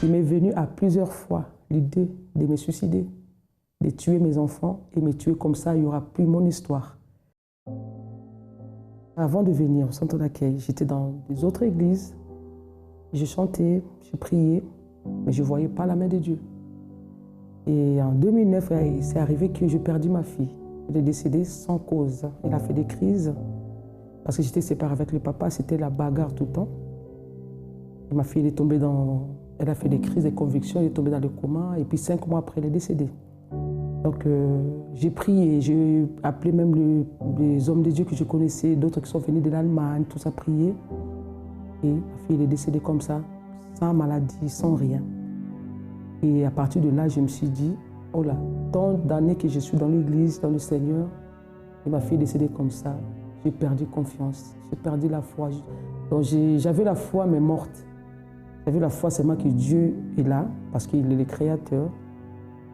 Il m'est venu à plusieurs fois l'idée de me suicider, de tuer mes enfants et me tuer comme ça, il n'y aura plus mon histoire. Avant de venir au centre d'accueil, j'étais dans des autres églises, je chantais, je priais, mais je ne voyais pas la main de Dieu. Et en 2009, c'est arrivé que j'ai perdu ma fille. Elle est décédée sans cause. Elle a fait des crises parce que j'étais séparée avec le papa, c'était la bagarre tout le temps. Et ma fille, elle est tombée elle a fait des crises, des convictions, elle est tombée dans le coma et puis 5 mois après, elle est décédée. Donc j'ai prié, j'ai appelé même les hommes de Dieu que je connaissais, d'autres qui sont venus de l'Allemagne, tout ça, prié. Et ma fille, elle est décédée comme ça, sans maladie, sans rien. Et à partir de là, je me suis dit, oh là, tant d'années que je suis dans l'église, dans le Seigneur, et ma fille est décédée comme ça, j'ai perdu confiance, j'ai perdu la foi. Donc j'avais la foi, mais morte. J'avais la foi seulement que Dieu est là, parce qu'il est le créateur.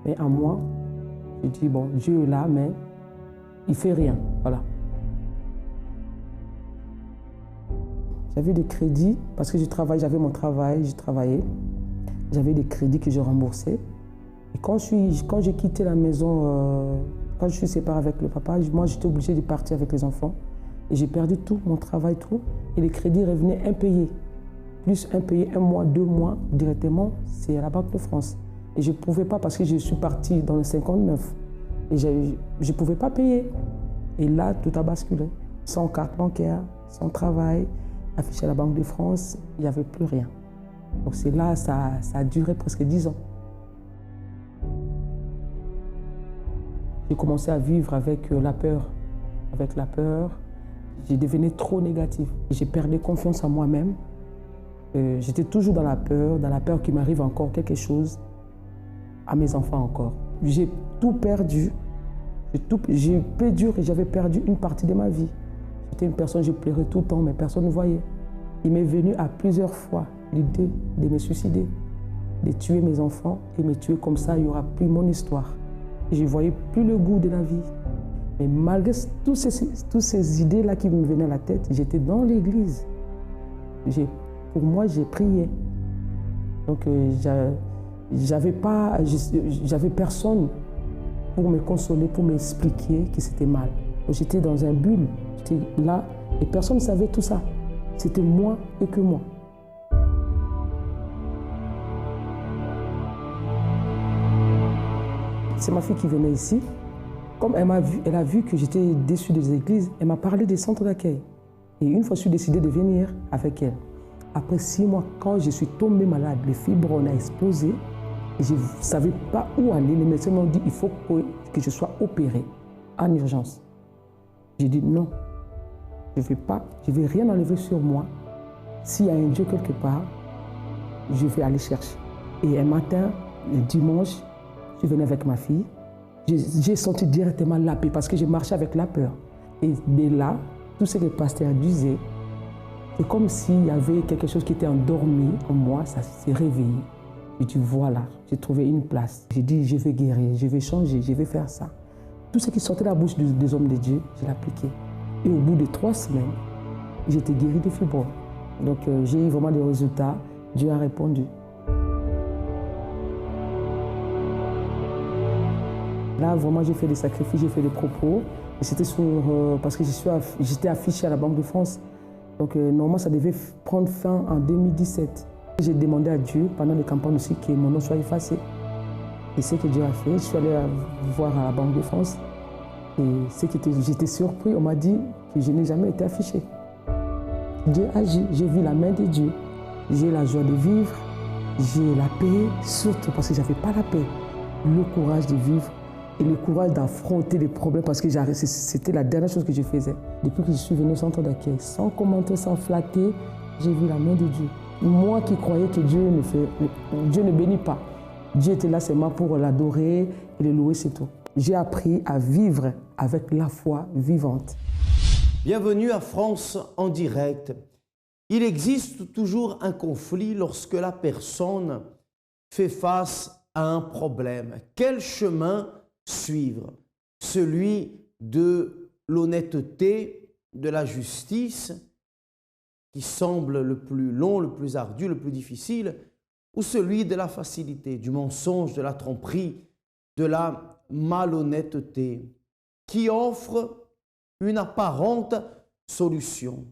Mais en moi, j'ai dit, bon, Dieu est là, mais il ne fait rien. Voilà. J'avais des crédits, parce que j'avais mon travail, je travaillais. J'avais des crédits que je remboursais. Et quand j'ai quitté la maison, quand je suis séparée avec le papa, moi j'étais obligée de partir avec les enfants. Et j'ai perdu tout, mon travail, tout. Et les crédits revenaient impayés. Plus impayés, 1 mois, 2 mois, directement, c'est à la Banque de France. Et je ne pouvais pas parce que je suis partie dans le 59. Et je ne pouvais pas payer. Et là, tout a basculé. Sans carte bancaire, sans travail, affiché à la Banque de France, il n'y avait plus rien. Donc c'est là, ça a duré presque 10 ans. J'ai commencé à vivre avec la peur. Avec la peur, j'ai devenu trop négatif. J'ai perdu confiance en moi-même. J'étais toujours dans la peur qu'il m'arrive encore quelque chose, à mes enfants encore. J'ai tout perdu. J'ai peu dur et j'avais perdu une partie de ma vie. J'étais une personne, je pleurais tout le temps, mais personne ne voyait. Il m'est venu à plusieurs fois l'idée de me suicider, de tuer mes enfants et me tuer comme ça, il n'y aura plus mon histoire. Et je ne voyais plus le goût de la vie. Mais malgré toutes ces idées-là qui me venaient à la tête, j'étais dans l'église. Pour moi, j'ai prié. Donc, j'avais personne pour me consoler, pour m'expliquer que c'était mal. J'étais dans un bulle, j'étais là, et personne ne savait tout ça. C'était moi et que moi. C'est ma fille qui venait ici. Comme elle a vu que j'étais déçue des églises, elle m'a parlé des centres d'accueil. Et une fois, je suis décidée de venir avec elle. Après 6 mois, quand je suis tombée malade, le fibrome a explosé. Et je ne savais pas où aller. Les médecins m'ont dit qu'il faut que je sois opérée en urgence. J'ai dit non, je ne vais rien enlever sur moi. S'il y a un Dieu quelque part, je vais aller chercher. Et un matin, le dimanche, je venais avec ma fille. J'ai senti directement la paix parce que je marchais avec la peur. Et de là, tout ce que le pasteur disait, c'est comme s'il y avait quelque chose qui était endormi en moi, ça s'est réveillé. J'ai dit voilà, j'ai trouvé une place. J'ai dit je vais guérir, je vais changer, je vais faire ça. Tout ce qui sortait de la bouche des hommes de Dieu, je l'ai appliqué. Et au bout de 3 semaines, j'étais guérie de fibrome. Donc j'ai eu vraiment des résultats, Dieu a répondu. Là, vraiment, j'ai fait des sacrifices, j'ai fait des propos. Et c'était parce que j'étais affichée à la Banque de France. Donc, normalement, ça devait prendre fin en 2017. J'ai demandé à Dieu, pendant les campagnes aussi, que mon nom soit effacé. Et c'est ce que Dieu a fait. Je suis allée voir à la Banque de France. Et j'étais surpris. On m'a dit que je n'ai jamais été affichée. Dieu agit. J'ai vu la main de Dieu. J'ai la joie de vivre. J'ai la paix, surtout parce que je n'avais pas la paix. Le courage de vivre. Et le courage d'affronter les problèmes parce que c'était la dernière chose que je faisais. Depuis que je suis venue au centre d'accueil, sans commenter, sans flatter, j'ai vu la main de Dieu. Moi qui croyais que Dieu ne bénit pas. Dieu était là seulement pour l'adorer et le louer, c'est tout. J'ai appris à vivre avec la foi vivante. Bienvenue à France en direct. Il existe toujours un conflit lorsque la personne fait face à un problème. Quel chemin suivre? Celui de l'honnêteté, de la justice, qui semble le plus long, le plus ardu, le plus difficile, ou celui de la facilité, du mensonge, de la tromperie, de la malhonnêteté, qui offre une apparente solution,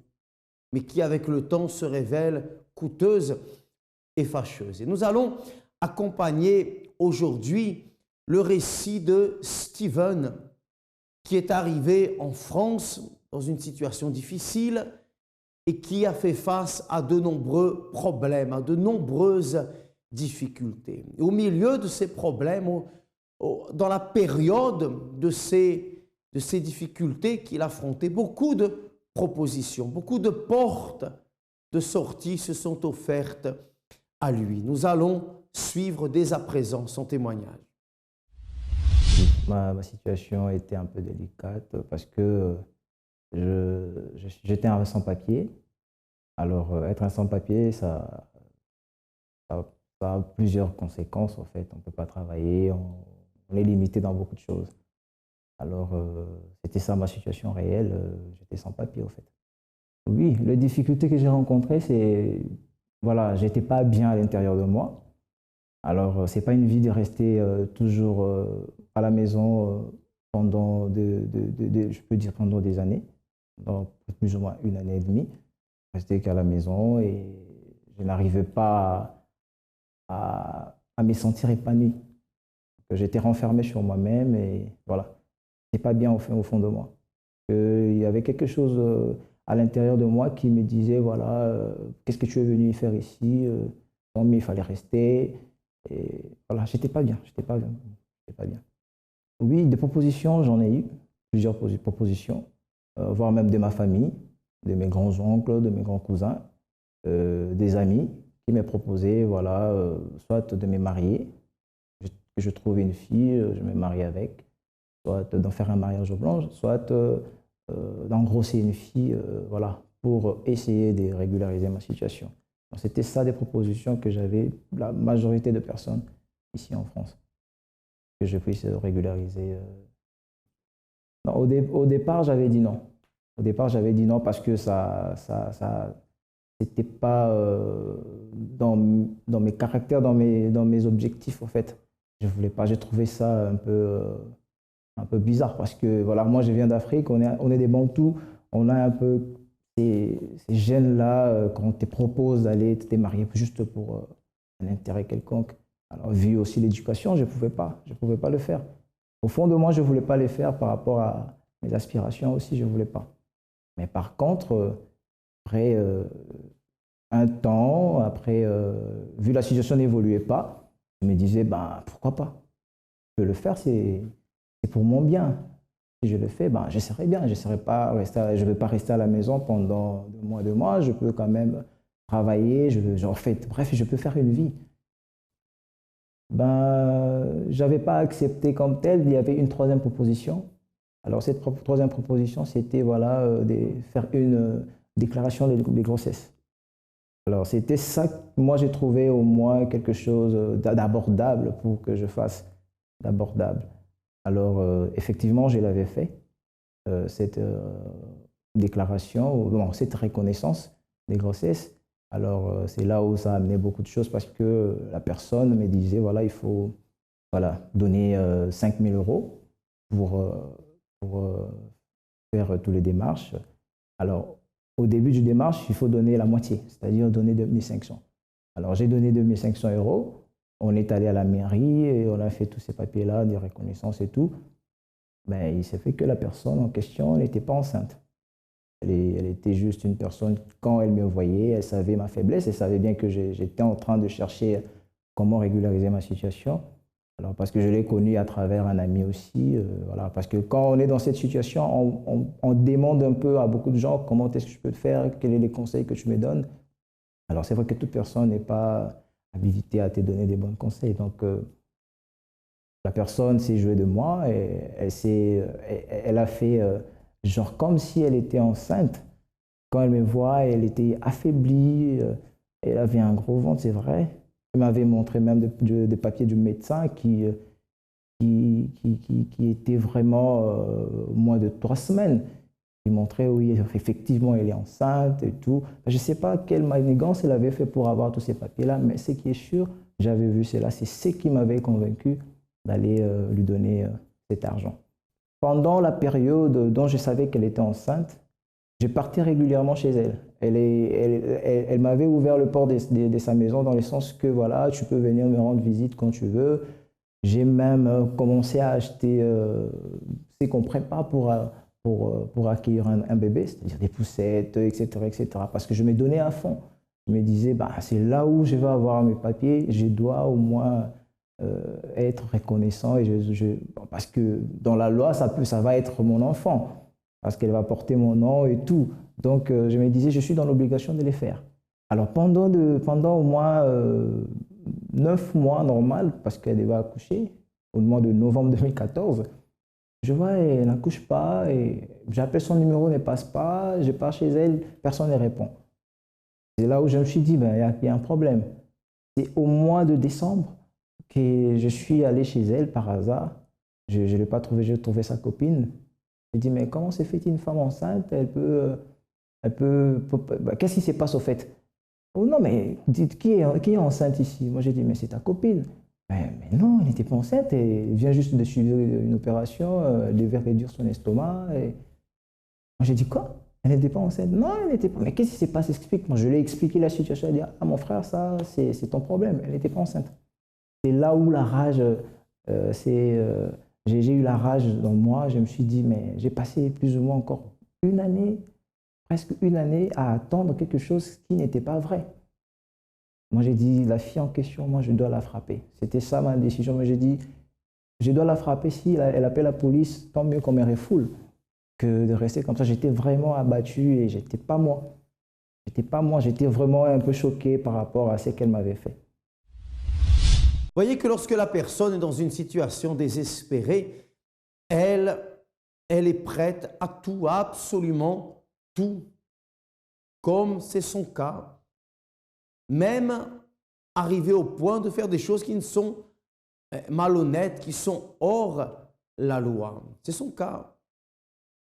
mais qui avec le temps se révèle coûteuse et fâcheuse. Et nous allons accompagner aujourd'hui le récit de Stephen, qui est arrivé en France dans une situation difficile et qui a fait face à de nombreux problèmes, à de nombreuses difficultés. Et au milieu de ces problèmes, dans la période de ces difficultés qu'il affrontait, beaucoup de propositions, beaucoup de portes de sortie se sont offertes à lui. Nous allons suivre dès à présent son témoignage. Ma situation était un peu délicate parce que j'étais un sans-papier. Alors, être un sans-papier, ça a plusieurs conséquences, en fait. On ne peut pas travailler, on est limité dans beaucoup de choses. Alors, c'était ça ma situation réelle. J'étais sans papier, en fait. Oui, les difficultés que j'ai rencontrées, c'est... Voilà, j'étais pas bien à l'intérieur de moi. Alors, c'est pas une vie de rester toujours à la maison pendant, je peux dire pendant des années, dans plus ou moins 1 année et demie. Rester qu'à la maison et je n'arrivais pas à me sentir épanoui. J'étais renfermé sur moi-même et voilà, c'est pas bien au fond de moi. Il y avait quelque chose à l'intérieur de moi qui me disait, voilà, qu'est-ce que tu es venu faire ici? Non, mais il fallait rester. Et voilà, j'étais pas bien, j'étais pas bien. Oui, des propositions, j'en ai eu, plusieurs propositions, voire même de ma famille, de mes grands-oncles, de mes grands cousins, des amis qui m'ont proposé, voilà, soit de me marier, que je trouve une fille, je me marie avec, soit d'en faire un mariage blanc, soit d'engrosser une fille, voilà, pour essayer de régulariser ma situation. C'était ça des propositions que j'avais, la majorité de personnes ici en France, que je puisse régulariser. Non, au départ, j'avais dit non. Au départ, j'avais dit non parce que ça c'était pas dans mes caractères, dans mes objectifs, en fait. Je voulais pas, j'ai trouvé ça un peu bizarre parce que, voilà, moi, je viens d'Afrique, on est des Bantous, on a un peu ces gènes-là, quand on te propose d'aller te marier juste pour un intérêt quelconque. Alors, vu aussi l'éducation, je pouvais pas le faire. Au fond de moi, je voulais pas le faire par rapport à mes aspirations aussi, je voulais pas. Mais par contre, après un temps, vu la situation n'évoluait pas, je me disais, ben, pourquoi pas? Je peux le faire, c'est pour mon bien. Si je le fais, ben, je serai bien. Je ne vais pas rester à la maison pendant 2 mois. Je peux quand même travailler. Bref, je peux faire une vie. Ben, je n'avais pas accepté comme tel. Il y avait une 3e proposition. Alors, cette 3e proposition, c'était, voilà, de faire une déclaration de grossesse. Alors, c'était ça que moi, j'ai trouvé au moins quelque chose d'abordable pour que je fasse d'abordable. Alors, effectivement, je l'avais fait, cette déclaration, non, cette reconnaissance des grossesses. Alors, c'est là où ça a amené beaucoup de choses parce que la personne me disait, voilà, il faut, voilà, donner 5 000 € pour faire toutes les démarches. Alors, au début du démarche, il faut donner la moitié, c'est-à-dire donner 2 500. Alors, j'ai donné 2 500 €. On est allé à la mairie et on a fait tous ces papiers-là, des reconnaissances et tout. Mais il s'est fait que la personne en question n'était pas enceinte. Elle était juste une personne, quand elle me voyait, elle savait ma faiblesse, elle savait bien que j'étais en train de chercher comment régulariser ma situation. Alors, parce que je l'ai connue à travers un ami aussi. Voilà, parce que quand on est dans cette situation, on demande un peu à beaucoup de gens comment est-ce que je peux le faire, quels sont les conseils que tu me donnes. Alors, c'est vrai que toute personne n'est pas habilitée à te donner des bons conseils. Donc, la personne s'est jouée de moi et elle a fait genre comme si elle était enceinte. Quand elle me voit, elle était affaiblie, elle avait un gros ventre, c'est vrai. Elle m'avait montré même des papiers du médecin qui était vraiment moins de 3 semaines. Il montrait, oui, effectivement, elle est enceinte et tout. Je ne sais pas quelle manigance elle avait fait pour avoir tous ces papiers-là, mais ce qui est sûr, j'avais vu cela, c'est ce qui m'avait convaincu d'aller lui donner cet argent. Pendant la période dont je savais qu'elle était enceinte, je partais régulièrement chez elle. Elle m'avait ouvert le port de sa maison dans le sens que, voilà, tu peux venir me rendre visite quand tu veux. J'ai même commencé à acheter ce qu'on prépare pour accueillir un bébé, c'est-à-dire des poussettes, etc., etc. Parce que je me donnais à fond. Je me disais, bah, c'est là où je vais avoir mes papiers, je dois au moins être reconnaissant. Parce que dans la loi, ça va être mon enfant, parce qu'elle va porter mon nom et tout. Donc, je me disais, je suis dans l'obligation de les faire. Alors, pendant au moins 9 mois normal, parce qu'elle devait accoucher, au mois de novembre 2014, je vois, elle n'accouche pas, et j'appelle son numéro, ne passe pas, je pars chez elle, personne ne répond. C'est là où je me suis dit, ben, y a un problème. C'est au mois de décembre que je suis allé chez elle par hasard. Je ne l'ai pas trouvé, j'ai trouvé sa copine. Je dis, mais comment se fait une femme enceinte, qu'est-ce qui se passe au fait? Oh non, mais dites, qui est enceinte ici? Moi, j'ai dit, mais c'est ta copine. Mais non, elle n'était pas enceinte, elle vient juste de suivre une opération, elle devait réduire son estomac. Et... Moi, j'ai dit, quoi? Elle n'était pas enceinte? Non, elle n'était pas. Mais qu'est-ce qui se passe? Explique. Moi, je lui ai expliqué la situation. Elle a dit, ah, mon frère, ça, c'est ton problème. Elle n'était pas enceinte. C'est là où la rage, j'ai eu la rage dans moi. Je me suis dit, mais j'ai passé plus ou moins encore une année, presque une année, à attendre quelque chose qui n'était pas vrai. Moi, j'ai dit, la fille en question, moi, je dois la frapper. C'était ça ma décision. Mais j'ai dit, je dois la frapper. Si elle appelle la police, tant mieux qu'on me refoule que de rester comme ça. J'étais vraiment abattu et j'étais pas moi. J'étais pas moi. J'étais vraiment un peu choqué par rapport à ce qu'elle m'avait fait. Voyez que lorsque la personne est dans une situation désespérée, elle est prête à tout, à absolument tout, comme c'est son cas. Même arriver au point de faire des choses qui ne sont malhonnêtes, qui sont hors la loi. C'est son cas.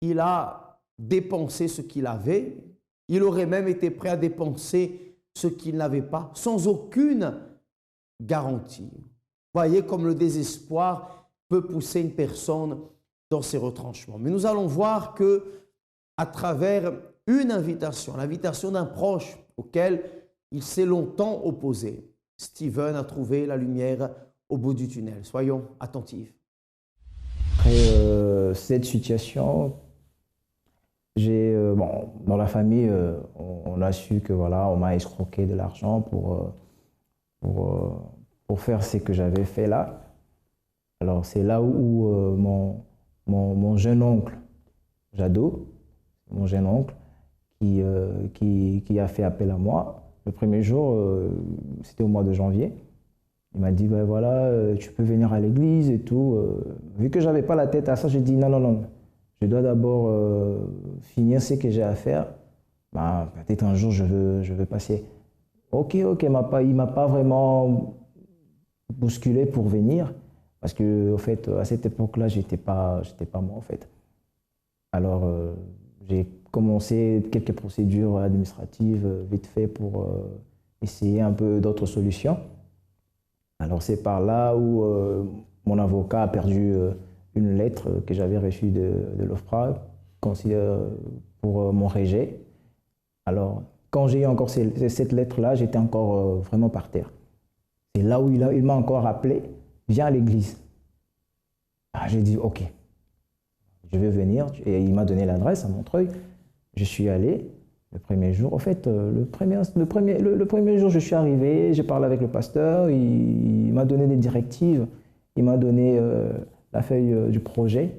Il a dépensé ce qu'il avait, il aurait même été prêt à dépenser ce qu'il n'avait pas, sans aucune garantie. Voyez comme le désespoir peut pousser une personne dans ses retranchements. Mais nous allons voir que à travers une invitation, l'invitation d'un proche auquel il s'est longtemps opposé, Steven a trouvé la lumière au bout du tunnel. Soyons attentifs. Après cette situation, dans la famille, on a su que voilà, on m'a escroqué de l'argent pour faire ce que j'avais fait là. Alors c'est là où mon jeune oncle, Jado, mon jeune oncle, qui a fait appel à moi. Le premier jour, c'était au mois de janvier. Il m'a dit, ben voilà, tu peux venir à l'église et tout. Vu que je n'avais pas la tête à ça, j'ai dit, non, non, non. Je dois d'abord finir ce que j'ai à faire. Ben, peut-être un jour, je veux passer. Ok, il ne m'a pas vraiment bousculé pour venir. Parce que, au fait, à cette époque-là, j'étais pas moi, en fait. Alors, j'ai commencé quelques procédures administratives vite fait pour essayer un peu d'autres solutions. Alors, c'est par là où mon avocat a perdu une lettre que j'avais reçue de l'OFPRA pour mon rejet. Alors, quand j'ai eu encore cette lettre-là, j'étais encore vraiment par terre. C'est là où il m'a encore appelé, viens à l'église. Ah, j'ai dit, ok, je vais venir. Et il m'a donné l'adresse à Montreuil. Je suis allé le premier jour. En fait, le premier jour, je suis arrivé, j'ai parlé avec le pasteur, il m'a donné des directives, il m'a donné la feuille du projet.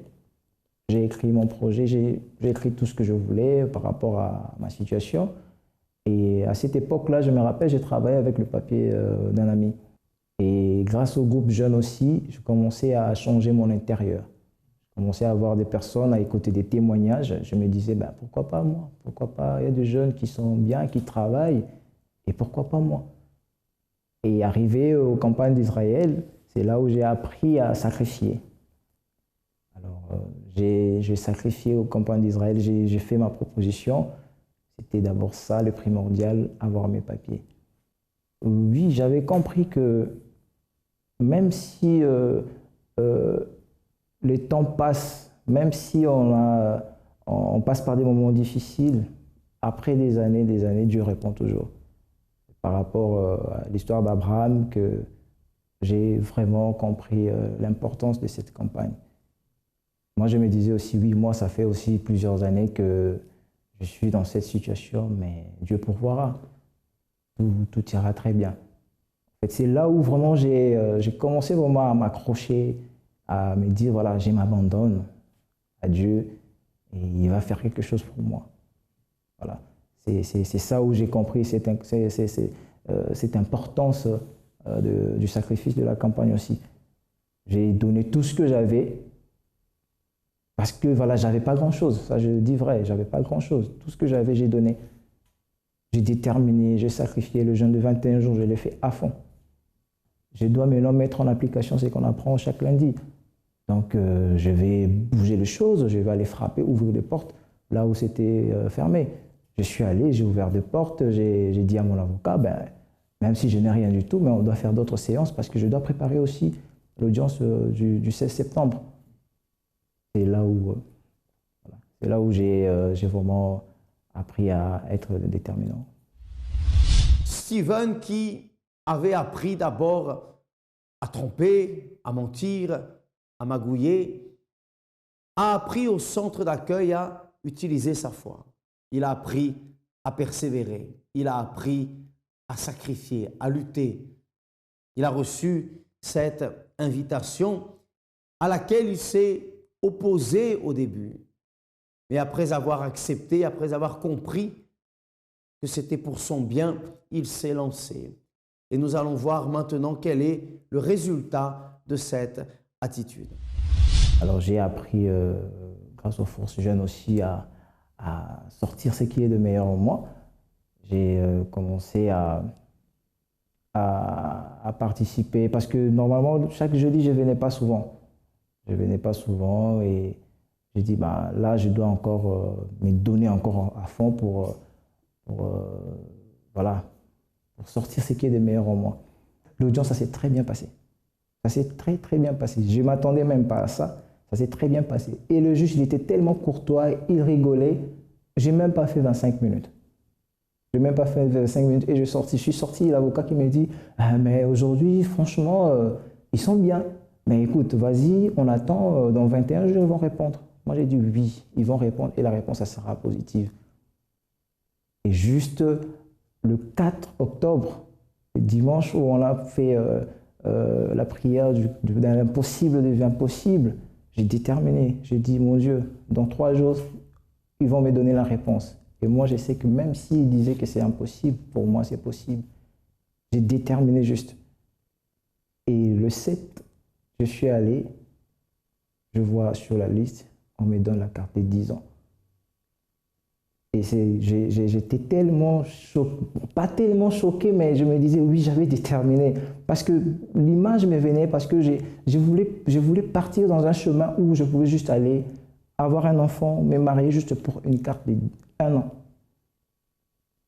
J'ai écrit mon projet, j'ai écrit tout ce que je voulais par rapport à ma situation. Et à cette époque-là, je me rappelle, j'ai travaillé avec le papier d'un ami. Et grâce au groupe Jeunes aussi, je commençais à changer mon intérieur. Je commençais à avoir des personnes, à écouter des témoignages. Je me disais, ben, pourquoi pas moi? Pourquoi pas? Il y a des jeunes qui sont bien, qui travaillent, et pourquoi pas moi? Et arrivé aux campagnes d'Israël, c'est là où j'ai appris à sacrifier. Alors, j'ai sacrifié aux campagnes d'Israël, j'ai fait ma proposition. C'était d'abord ça, le primordial, avoir mes papiers. Oui, j'avais compris que même si le temps passe, même si on passe par des moments difficiles, après des années, Dieu répond toujours. Par rapport à l'histoire d'Abraham, que j'ai vraiment compris l'importance de cette campagne. Moi, je me disais aussi, oui, moi, ça fait aussi plusieurs années que je suis dans cette situation, mais Dieu pourvoira. Tout ira très bien. En fait, c'est là où vraiment j'ai commencé vraiment à m'accrocher, à me dire, voilà, je m'abandonne à Dieu et il va faire quelque chose pour moi. Voilà. C'est ça où j'ai compris cette importance du sacrifice de la campagne aussi. J'ai donné tout ce que j'avais parce que voilà, j'avais pas grand-chose. Ça, je dis vrai, j'avais pas grand-chose. Tout ce que j'avais, j'ai donné. J'ai déterminé, j'ai sacrifié. Le jeûne de 21 jours, je l'ai fait à fond. Je dois maintenant mettre en application ce qu'on apprend chaque lundi. Donc, je vais bouger les choses, je vais aller frapper, ouvrir des portes là où c'était fermé. Je suis allé, j'ai ouvert des portes, j'ai dit à mon avocat, ben, même si je n'ai rien du tout, mais on doit faire d'autres séances parce que je dois préparer aussi l'audience du 16 septembre. C'est là où, j'ai vraiment appris à être déterminant. Stephen, qui avait appris d'abord à tromper, à mentir, à magouiller, a appris au centre d'accueil à utiliser sa foi. Il a appris à persévérer, il a appris à sacrifier, à lutter. Il a reçu cette invitation à laquelle il s'est opposé au début. Mais après avoir accepté, après avoir compris que c'était pour son bien, il s'est lancé. Et nous allons voir maintenant quel est le résultat de cette attitude. Alors j'ai appris, grâce aux forces jeunes aussi, à sortir ce qui est de meilleur en moi. J'ai commencé à participer, parce que normalement, chaque jeudi, je ne venais pas souvent. Je ne venais pas souvent et j'ai dit, bah, là, je dois encore me donner encore à fond pour sortir ce qui est de meilleur en moi. L'audience, ça s'est très bien passé. Ça s'est très, très bien passé. Je ne m'attendais même pas à ça. Ça s'est très bien passé. Et le juge, il était tellement courtois, il rigolait. Je n'ai même pas fait 25 minutes. Je n'ai même pas fait 25 minutes et je suis sorti, l'avocat qui m'a dit ah, mais aujourd'hui, franchement, ils sont bien. Mais écoute, vas-y, on attend, dans 21 jours, ils vont répondre. Moi, j'ai dit oui, ils vont répondre et la réponse, ça sera positive. Et juste le 4 octobre, le dimanche où on a fait la prière de l'impossible devient possible, j'ai déterminé, j'ai dit, mon Dieu, dans 3 jours, ils vont me donner la réponse. Et moi, je sais que même s'ils disaient que c'est impossible, pour moi, c'est possible. J'ai déterminé juste. Et le 7, je suis allé, je vois sur la liste, on me donne la carte des 10 ans. Et j'étais tellement choqué, pas tellement choqué, mais je me disais, oui, j'avais déterminé. Parce que l'image me venait, parce que je voulais partir dans un chemin où je pouvais juste aller, avoir un enfant, me marier juste pour une carte d'1 an.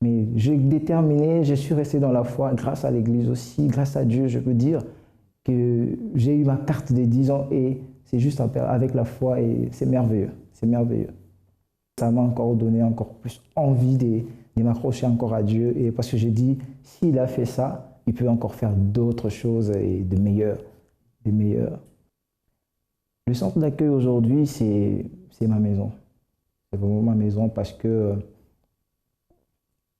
Mais j'ai déterminé, je suis resté dans la foi, grâce à l'Église aussi, grâce à Dieu, je peux dire que j'ai eu ma carte des 10 ans et c'est juste avec la foi et c'est merveilleux, c'est merveilleux. Ça m'a encore donné encore plus envie de m'accrocher encore à Dieu. Et parce que j'ai dit, s'il a fait ça, il peut encore faire d'autres choses et de meilleures. Le centre d'accueil aujourd'hui, c'est ma maison. C'est vraiment ma maison parce que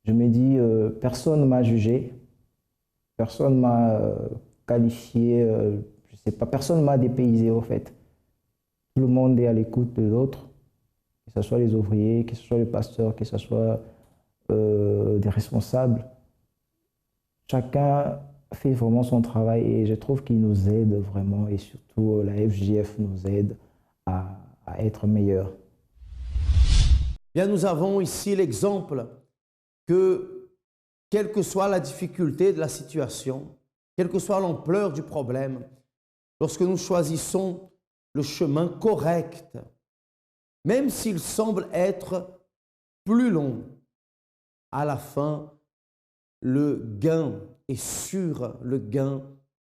je me dis, personne ne m'a jugé, personne ne m'a qualifié, je sais pas, personne ne m'a dépaysé au fait. Tout le monde est à l'écoute de l'autre. Que ce soit les ouvriers, que ce soit les pasteurs, que ce soit des responsables. Chacun fait vraiment son travail et je trouve qu'il nous aide vraiment et surtout la FJF nous aide à être meilleurs. Bien, nous avons ici l'exemple que, quelle que soit la difficulté de la situation, quelle que soit l'ampleur du problème, lorsque nous choisissons le chemin correct, même s'il semble être plus long. À la fin, le gain est sûr, le gain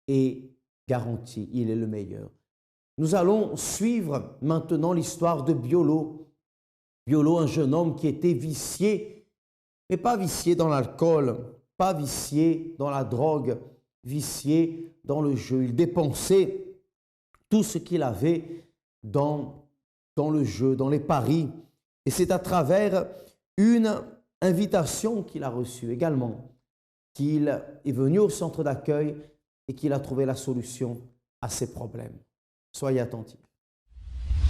est garanti, il est le meilleur. Nous allons suivre maintenant l'histoire de Biolo. Biolo, un jeune homme qui était vicié, mais pas vicié dans l'alcool, pas vicié dans la drogue, vicié dans le jeu. Il dépensait tout ce qu'il avait dans le jeu, dans les paris. Et c'est à travers une invitation qu'il a reçue également qu'il est venu au centre d'accueil et qu'il a trouvé la solution à ses problèmes. Soyez attentifs.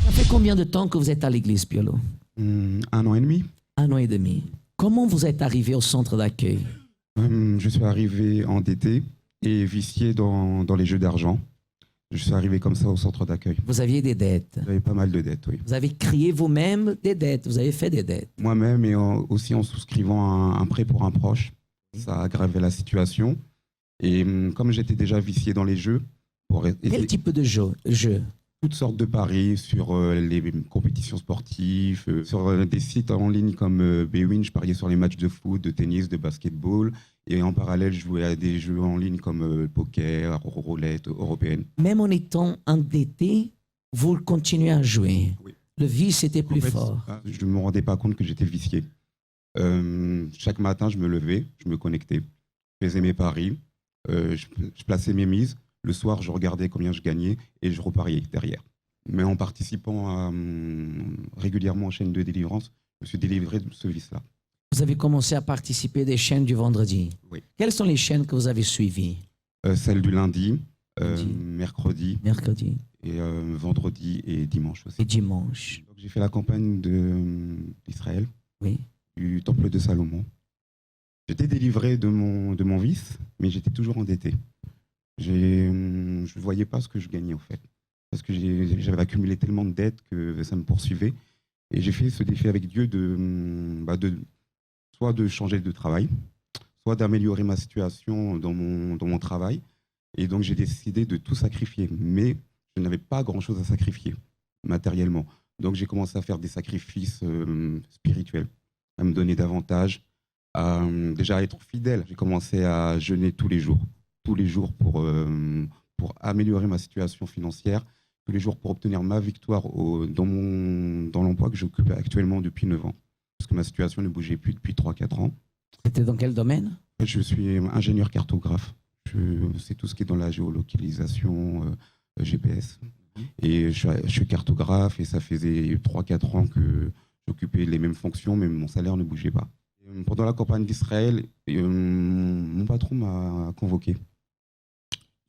Ça fait combien de temps que vous êtes à l'église, Biolo? 1 an et demi. 1 an et demi. Comment vous êtes arrivé au centre d'accueil? Je suis arrivé endetté et vicié dans les jeux d'argent. Je suis arrivé comme ça au centre d'accueil. Vous aviez des dettes. J'avais pas mal de dettes, oui. Vous avez créé vous-même des dettes. Vous avez fait des dettes. Moi-même et aussi en souscrivant un prêt pour un proche. Ça a aggravé la situation. Et comme j'étais déjà vicié dans les jeux, Quel type de jeu? toutes sortes de paris sur les compétitions sportives, sur des sites en ligne comme Bwin, je pariais sur les matchs de foot, de tennis, de basketball. Et en parallèle, je jouais à des jeux en ligne comme poker, roulette européenne. Même en étant endetté, vous continuez à jouer. Oui. Le vice était plus En fait, fort. Je ne me rendais pas compte que j'étais vicié. Chaque matin, je me levais, je me connectais, je faisais mes paris, je plaçais mes mises. Le soir, je regardais combien je gagnais et je repariais derrière. Mais en participant régulièrement aux chaînes de délivrance, je me suis délivré de ce vice-là. Vous avez commencé à participer des chaînes du vendredi. Oui. Quelles sont les chaînes que vous avez suivies? Celle du lundi, Lundi. mercredi, Mercredi et vendredi et dimanche aussi. et dimanche. Donc, j'ai fait la campagne d'Israël, Oui. du temple de Salomon. J'étais délivré de mon vice, mais j'étais toujours endetté. Je ne voyais pas ce que je gagnais, en fait. Parce que j'avais accumulé tellement de dettes que ça me poursuivait. Et j'ai fait ce défi avec Dieu soit de changer de travail, soit d'améliorer ma situation dans mon travail. Et donc, j'ai décidé de tout sacrifier. Mais je n'avais pas grand-chose à sacrifier, matériellement. Donc, j'ai commencé à faire des sacrifices spirituels, à me donner davantage, déjà à être fidèle. J'ai commencé à jeûner tous les jours pour améliorer ma situation financière, tous les jours pour obtenir ma victoire dans l'emploi que j'occupe actuellement depuis 9 ans. Parce que ma situation ne bougeait plus depuis 3-4 ans. C'était dans quel domaine? Je suis ingénieur cartographe. C'est tout ce qui est dans la géolocalisation, GPS. Et je suis cartographe et ça faisait 3-4 ans que j'occupais les mêmes fonctions, mais mon salaire ne bougeait pas. Pendant la campagne d'Israël, mon patron m'a convoqué.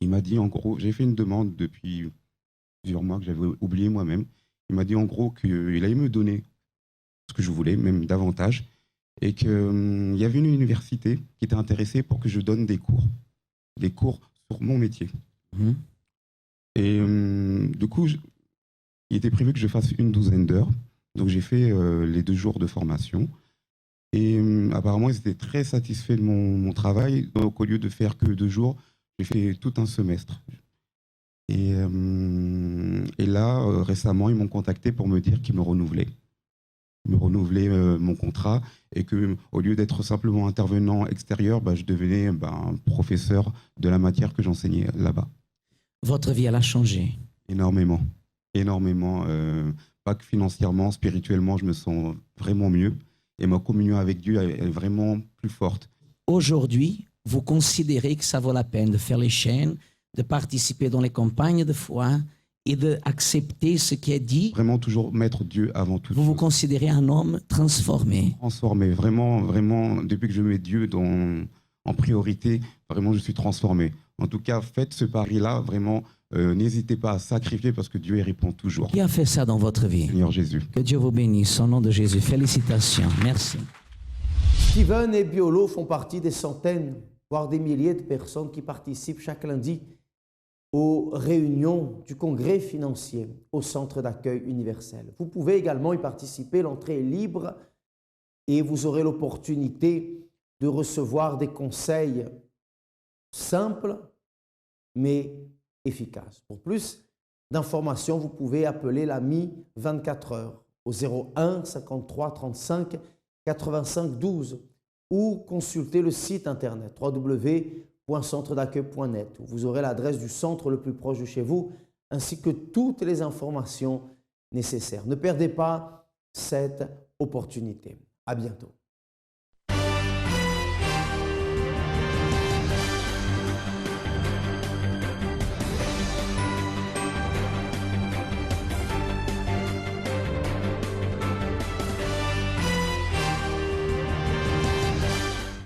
Il m'a dit, en gros, j'ai fait une demande depuis plusieurs mois que j'avais oublié moi-même. Il m'a dit, en gros, qu'il allait me donner ce que je voulais, même davantage, et qu'il y avait une université qui était intéressée pour que je donne des cours sur mon métier. Mhm. Et du coup, il était prévu que je fasse une 12aine d'heures. Donc, j'ai fait les 2 jours de formation. Et apparemment, ils étaient très satisfaits de mon travail. Donc, au lieu de faire que 2 jours, j'ai fait tout un semestre. Et là, récemment, ils m'ont contacté pour me dire qu'ils me renouvelaient. Ils me renouvelaient mon contrat et qu'au lieu d'être simplement intervenant extérieur, je devenais professeur de la matière que j'enseignais là-bas. Votre vie, elle a changé. Énormément. Énormément. Pas que financièrement, spirituellement, je me sens vraiment mieux. Et ma communion avec Dieu est vraiment plus forte. Aujourd'hui, vous considérez que ça vaut la peine de faire les chaînes, de participer dans les campagnes de foi et d'accepter ce qui est dit? Vraiment toujours mettre Dieu avant tout. Vous vous considérez un homme transformé? Transformé. Vraiment, vraiment, depuis que je mets Dieu en priorité, vraiment, je suis transformé. En tout cas, faites ce pari-là, vraiment, n'hésitez pas à sacrifier parce que Dieu y répond toujours. Qui a fait ça dans votre vie? Seigneur Jésus. Que Dieu vous bénisse. Au nom de Jésus. Félicitations. Merci. Steven et Biolo font partie des centaines, voire des milliers de personnes qui participent chaque lundi aux réunions du congrès financier au centre d'accueil universel. Vous pouvez également y participer, l'entrée est libre et vous aurez l'opportunité de recevoir des conseils simples mais efficaces. Pour plus d'informations, vous pouvez appeler l'AMI 24 heures au 01 53 35 85 12 ou consulter le site internet www.centredaccueil.net où vous aurez l'adresse du centre le plus proche de chez vous ainsi que toutes les informations nécessaires. Ne perdez pas cette opportunité. À bientôt.